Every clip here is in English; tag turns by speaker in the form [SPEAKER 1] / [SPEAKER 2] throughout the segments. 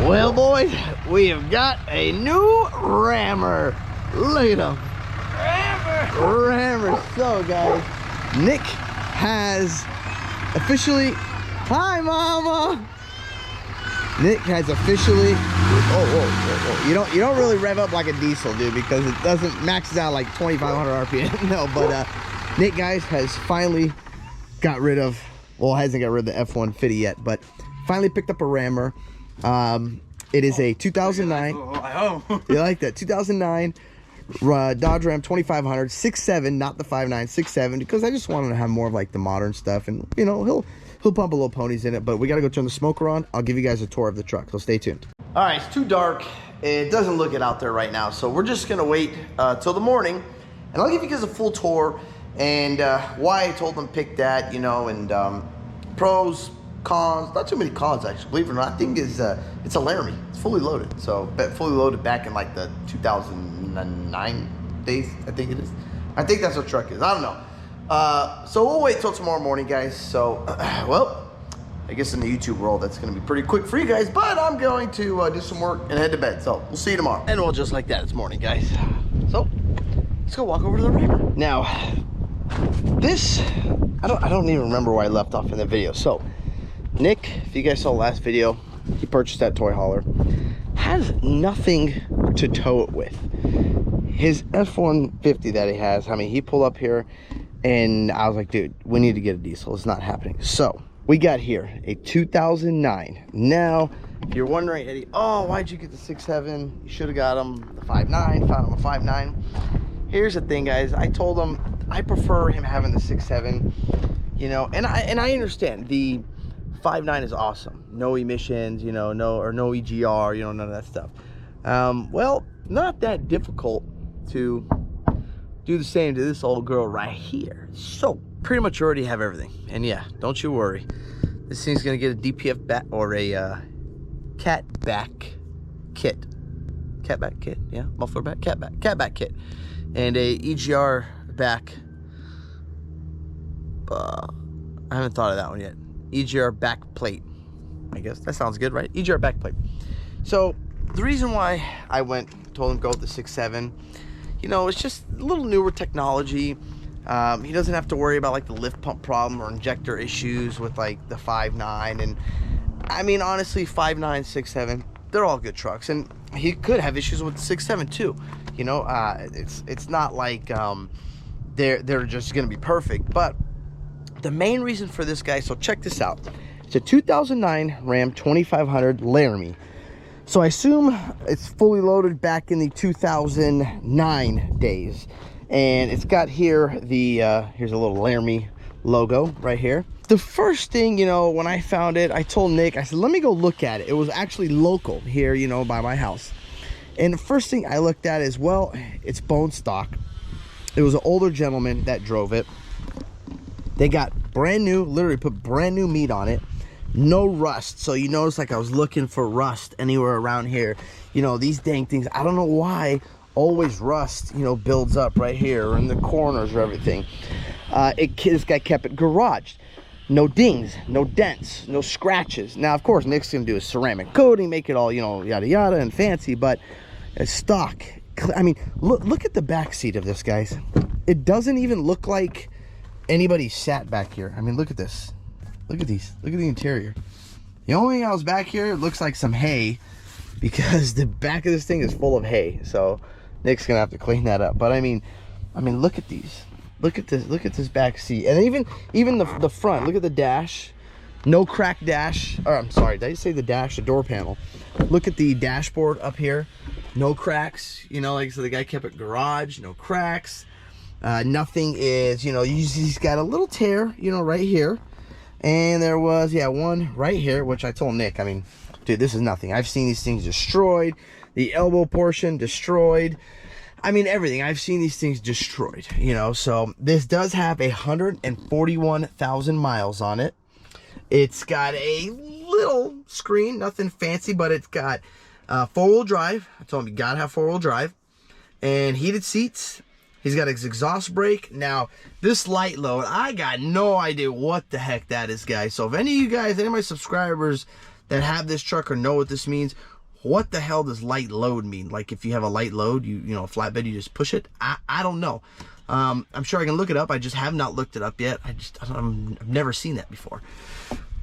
[SPEAKER 1] Well, boys, we have got a new rammer. Look at him. Rammer. So, guys, Nick has officially... Hi, Mama. Nick has officially... Whoa. You don't really rev up like a diesel, dude, because it doesn't maxes out like 2,500 RPM. No, but Nick, guys, has finally got rid of... Well, hasn't got rid of the F-150 yet, but finally picked up a rammer. It is a 2009. You like that? 2009 Dodge Ram 2500 6.7, not the 5.9, 6.7, because I just wanted to have more of like the modern stuff, and you know he'll pump a little ponies in it. But we got to go turn the smoker on. I'll give you guys a tour of the truck, so stay tuned. All right, it's too dark. It doesn't look it out there right now, so we're just gonna wait till the morning, and I'll give you guys a full tour and why I told them pick that, you know, and pros, cons. Not too many cons, actually, believe it or not. I think it's a Laramie. It's fully loaded, so fully loaded back in like the 2009 days, I think it is. I think that's what truck is. I don't know. So we'll wait till tomorrow morning, guys. So well, I guess in the YouTube world that's going to be pretty quick for you guys, but I'm going to do some work and head to bed. So we'll see you tomorrow. And well, just like that, it's morning, guys. So let's go walk over to the rammer. Now this, I don't even remember where I left off in the video. So Nick, if you guys saw the last video, he purchased that toy hauler. Has nothing to tow it with. His F-150 that he has, I mean, he pulled up here and I was like, dude, we need to get a diesel. It's not happening. So we got here a 2009. Now, if you're wondering, Eddie, oh, why'd you get the 6.7? You should have got him the 5.9, found him a 5.9. Here's the thing, guys. I told him I prefer him having the 6.7, you know, and I understand the 5.9 is awesome. No emissions, you know, no EGR, you know, none of that stuff. Well, not that difficult to do the same to this old girl right here. So pretty much already have everything. And yeah, don't you worry. This thing's gonna get a DPF back or a cat back kit. Cat back kit, yeah, muffler back, cat back kit, and a EGR back. I haven't thought of that one yet. EGR back plate, I guess that sounds good, right? EGR back plate. So the reason why I told him go with the 6.7, you know, it's just a little newer technology. He doesn't have to worry about like the lift pump problem or injector issues with like the 5.9. And I mean, honestly, 5.9, 6.7, they're all good trucks, and he could have issues with the 6.7 too. You know, it's not like they're just gonna be perfect. But the main reason for this, guy, so check this out. It's a 2009 Ram 2500 Laramie. So I assume it's fully loaded back in the 2009 days. And it's got here the, here's a little Laramie logo right here. The first thing, you know, when I found it, I told Nick, I said, let me go look at it. It was actually local here, you know, by my house. And the first thing I looked at is, well, it's bone stock. It was an older gentleman that drove it. They got brand new, literally put brand new meat on it. No rust. So you notice, like, I was looking for rust anywhere around here. You know, these dang things, I don't know why always rust, you know, builds up right here or in the corners or everything. This guy kept it garaged. No dings, no dents, no scratches. Now, of course, Nick's gonna do a ceramic coating, make it all, you know, yada yada and fancy, but it's stock. I mean, look at the back seat of this, guys. It doesn't even look like anybody sat back here. I mean, look at this. Look at these. Look at the interior. The only thing else back here, it looks like some hay, because the back of this thing is full of hay. So Nick's gonna have to clean that up. But I mean, look at these. Look at this. Look at this back seat, and even the front. Look at the dash. No crack dash. Or I'm sorry, did I say the dash? The door panel. Look at the dashboard up here. No cracks. You know, like, so the guy kept it garage. No cracks. Nothing is, you know, he's got a little tear, you know, right here. And there was, yeah, one right here, which I told Nick, I mean, dude, this is nothing. I've seen these things destroyed. The elbow portion destroyed. I mean, everything. I've seen these things destroyed, you know. So this does have 141,000 miles on it. It's got a little screen, nothing fancy, but it's got four-wheel drive. I told him you gotta have four-wheel drive. And heated seats. He's got his exhaust brake. Now, this light load, I got no idea what the heck that is, guys. So if any of you guys, any of my subscribers that have this truck or know what this means, What the hell does light load mean? Like if you have a light load, you know, a flatbed, you just push it. I don't know. I'm sure I can look it up. I just have not looked it up yet. I've never seen that before.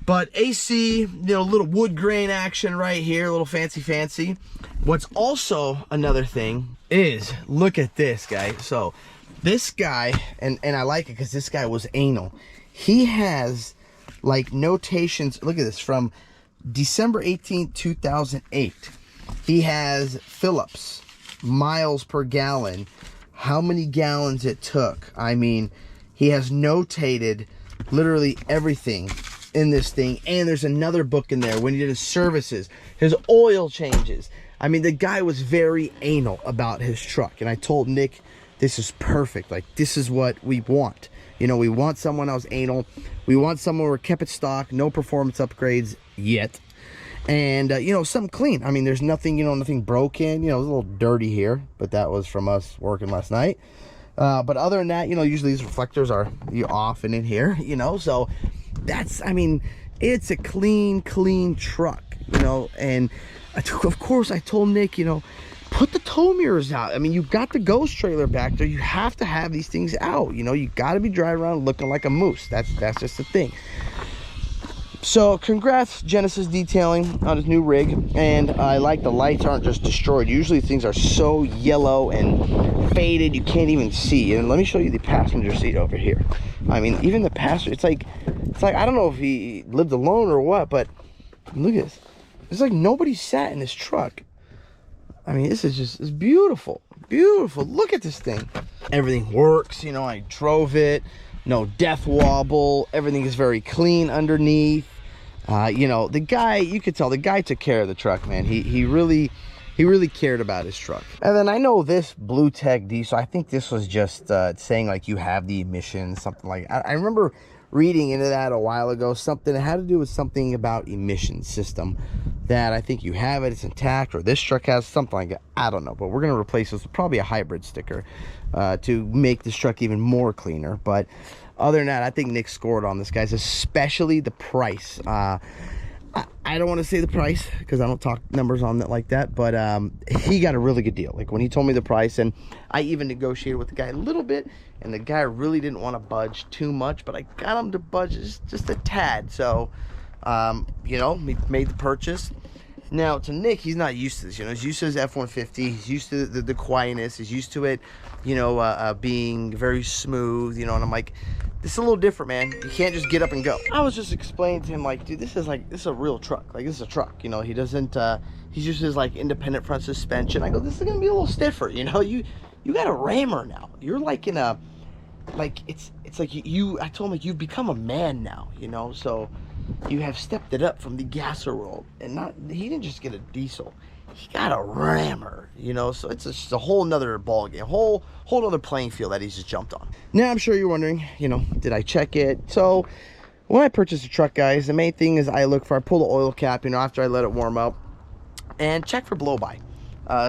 [SPEAKER 1] But AC, you know, little wood grain action right here, a little fancy. What's also another thing is, look at this guy. So this guy, and I like it because this guy was anal. He has like notations, look at this, from December 18th, 2008. He has Phillips, miles per gallon, how many gallons it took. I mean, he has notated literally everything in this thing. And there's another book in there when he did his services, his oil changes. I mean, the guy was very anal about his truck. And I told Nick, this is perfect. Like, this is what we want. You know, we want someone else anal. We want someone who kept it stock, no performance upgrades yet. And, you know, something clean. I mean, there's nothing, you know, nothing broken. You know, it was a little dirty here, but that was from us working last night. But other than that, you know, usually these reflectors are off and in here, you know. So that's, I mean, it's a clean truck, you know. And of course I told Nick, you know, put the tow mirrors out. I mean, you've got the ghost trailer back there. You have to have these things out, you know. You got to be driving around looking like a moose. That's just the thing. So congrats Genesis Detailing on his new rig. And I like the lights aren't just destroyed. Usually things are so yellow and faded you can't even see. And let me show you the passenger seat over here. I mean, even the passenger, it's like I don't know if he lived alone or what, but look at this. It's like nobody sat in this truck. I mean, this is just, it's beautiful. Look at this thing. Everything works, you know. I drove it, no death wobble. Everything is very clean underneath. You know, the guy, you could tell the guy took care of the truck, man. He really cared about his truck. And then I know this Blue Tech diesel, I think this was just saying like you have the emissions, something like that. I remember reading into that a while ago, something that had to do with something about emission system, that I think you have it, it's intact, or this truck has something like that. I don't know, but we're going to replace this with probably a hybrid sticker to make this truck even more cleaner. But other than that, I think Nick scored on this, guys, especially the price. I don't want to say the price because I don't talk numbers on that like that, but he got a really good deal. Like when he told me the price, and I even negotiated with the guy a little bit, and the guy really didn't want to budge too much, but I got him to budge just a tad. So, you know, we made the purchase. Now to Nick, he's not used to this. You know, he's used to his F-150. He's used to the quietness. He's used to it, you know, being very smooth. You know, and I'm like, this is a little different, man. You can't just get up and go. I was just explaining to him, like, dude, this is a real truck. Like, this is a truck, you know. He doesn't, he just is like independent front suspension. I go, this is gonna be a little stiffer, you know. You got a RAMMER now. You're like in a, like, it's like I told him, like, you've become a man now, you know. So you have stepped it up from the gasser world, and he didn't just get a diesel. He got a RAMMER, you know. So it's just a whole nother ball game, whole other playing field that he's just jumped on. Now I'm sure you're wondering, you know, did I check it? So when I purchase a truck, guys, the main thing is I pull the oil cap, you know, after I let it warm up, and check for blow by.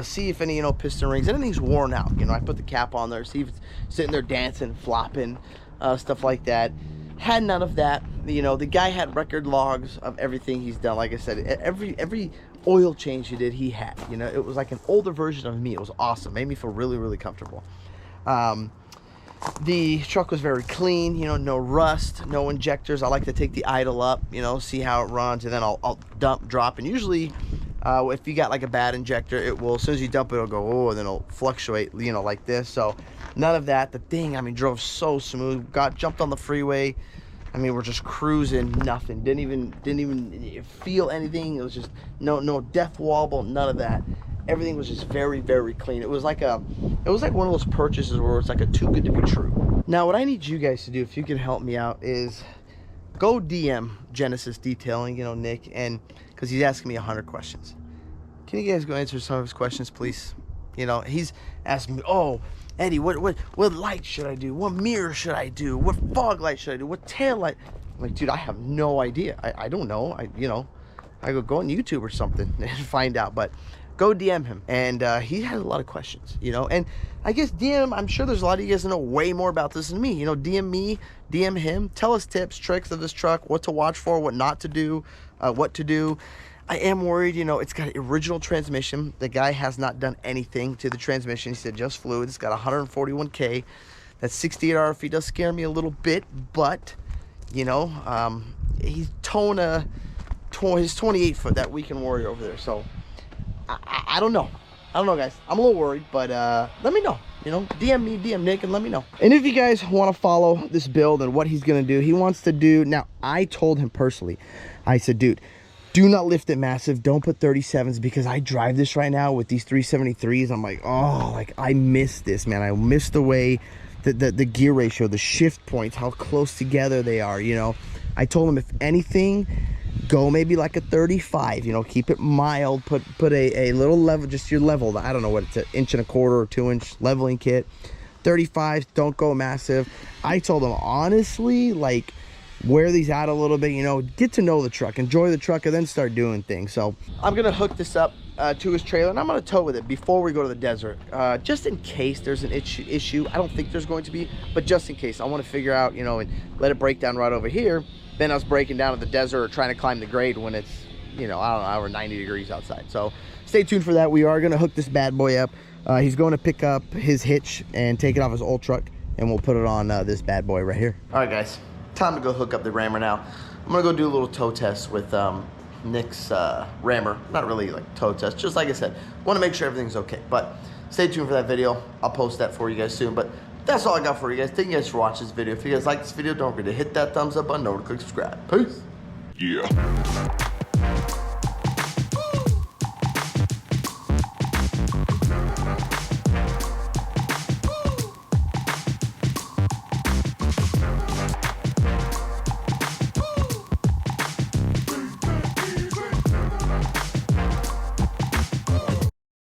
[SPEAKER 1] See if any, you know, piston rings, anything's worn out. You know, I put the cap on there, see if it's sitting there dancing, flopping, stuff like that. Had none of that. You know, the guy had record logs of everything he's done. Like I said, every oil change he did, he had. You know, it was like an older version of me. It was awesome. Made me feel really comfortable. The truck was very clean, you know, no rust, no injectors. I like to take the idle up, you know, see how it runs, and then I'll drop. And usually if you got like a bad injector, it will, as soon as you dump it, it'll go, oh, and then it'll fluctuate, you know, like this. So none of that. The thing, I mean, drove so smooth. Jumped on the freeway. I mean, we're just cruising, nothing. Didn't even feel anything. It was just no death wobble, none of that. Everything was just very clean. It was like one of those purchases where it's like a too good to be true. Now, what I need you guys to do, if you can help me out, is go DM Genesis Detailing, you know, Nick, and because he's asking me 100 questions. Can you guys go answer some of his questions, please? You know, he's asking me, oh, Eddie, what light should I do? What mirror should I do? What fog light should I do? What tail light? I'm like, dude, I have no idea. I don't know. I go on YouTube or something and find out. But go DM him, and he has a lot of questions, you know. And I guess DM, I'm sure there's a lot of you guys that know way more about this than me. You know, DM me, DM him, tell us tips, tricks of this truck, what to watch for, what not to do, what to do. I am worried, you know, it's got an original transmission. The guy has not done anything to the transmission. He said just fluid. It's got 141K. That 68 RFE does scare me a little bit, but, you know, he's towing his 28 foot, that Weekend Warrior over there. So, I don't know. I don't know, guys. I'm a little worried, but let me know. You know, DM me, DM Nick, and let me know. And if you guys want to follow this build and what he's going to do, he wants to do... Now, I told him personally, I said, dude, do not lift it massive. Don't put 37s, because I drive this right now with these 373s. I'm like, oh, like, I miss this, man. I miss the way the gear ratio, the shift points, how close together they are, you know. I told him, if anything, go maybe like a 35, you know, keep it mild, put a little level, just your level, I don't know what it's, an 1.25 or 2-inch leveling kit. 35, don't go massive. I told him, honestly, like, wear these out a little bit, you know, get to know the truck, enjoy the truck, and then start doing things. So I'm gonna hook this up to his trailer, and I'm gonna tow with it before we go to the desert, just in case there's an issue. I don't think there's going to be, but just in case, I want to figure out, you know, and let it break down right over here. Then I was breaking down at the desert or trying to climb the grade when it's, you know, I don't know, over 90 degrees outside. So stay tuned for that. We are going to hook this bad boy up. He's going to pick up his hitch and take it off his old truck, and we'll put it on this bad boy right here. All right, guys, time to go hook up the Rammer now. I'm going to go do a little tow test with Nick's Rammer. Not really like tow test, just like I said, want to make sure everything's okay. But stay tuned for that video. I'll post that for you guys soon. But that's all I got for you guys. Thank you guys for watching this video. If you guys like this video, don't forget to hit that thumbs up button or click subscribe. Peace.
[SPEAKER 2] Yeah.